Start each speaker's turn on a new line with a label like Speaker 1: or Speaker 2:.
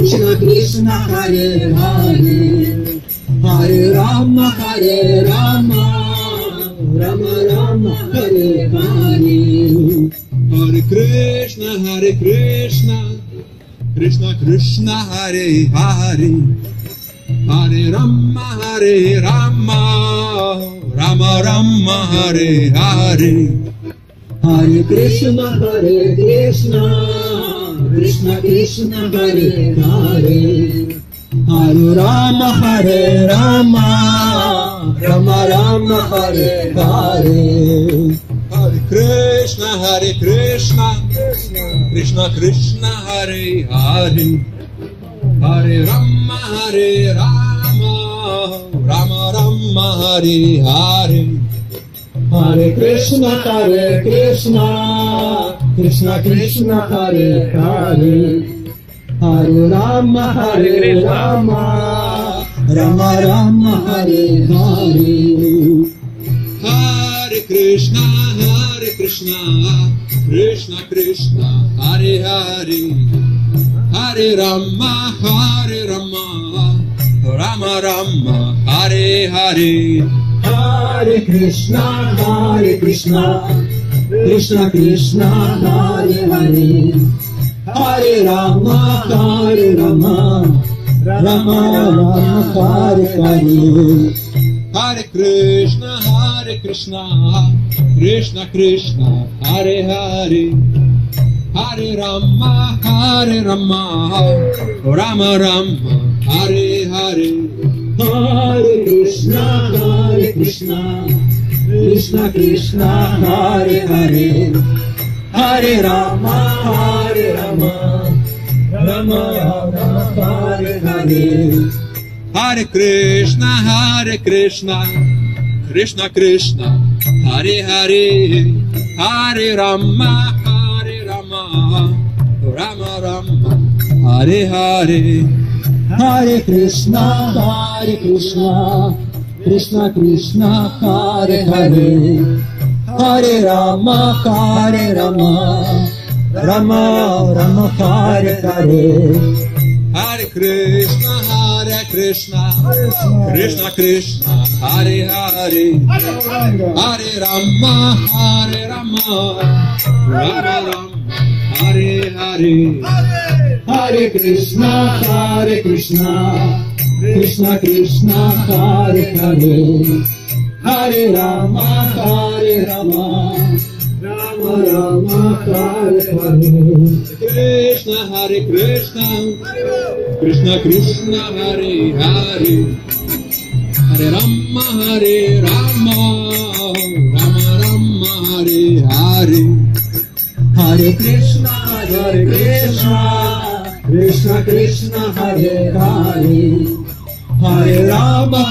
Speaker 1: Krishna Krishna Hare Hare, Hare Rama Rama Rama Hare Hare.
Speaker 2: Hare Krishna Krishna Krishna Hare Hare, Hare Rama Rama Rama Hare Hare.
Speaker 1: Hare Krishna Krishna Krishna Hare Hare, Hare Rama Rama Rama Hare Hare.
Speaker 2: Hare Krishna Krishna Krishna Hare Hare, Hare Rama Rama Rama Hare Hare.
Speaker 1: Hare Krishna Krishna Krishna Hare Hare, Hare Rama Rama Rama Hare Hare.
Speaker 2: Hare Krishna Krishna Krishna Hare Hare, Hare Rama Rama Rama Hare Hare.
Speaker 1: Hare Krishna Krishna Krishna Hare Hare, Hare Rama Rama Rama Hare Hare.
Speaker 2: Hare Krishna Krishna Krishna Hare Hare, Hare Rama Rama Rama Hare Hare.
Speaker 1: Hare Krishna Krishna Hare Hare, Hare Rama Rama Rama Hare Hare.
Speaker 2: Hare Krishna Krishna Hare Hare, Hare Rama Rama Rama Hare Hare.
Speaker 1: Hare Krishna Krishna Hare Hare, Hare Rama Rama Rama Hare Hare.
Speaker 2: Hare Krishna Krishna Hare Hare, Hare Rama Rama Rama Hare Hare.
Speaker 1: Hare Krishna Krishna Hare Hare, Hare Rama Rama Rama Hare Hare.
Speaker 2: Krishna Krishna Hare Hare, Hare Rama Rama Rama Hare Hare.
Speaker 1: Hare Krishna Krishna Hare Hare, Hare Rama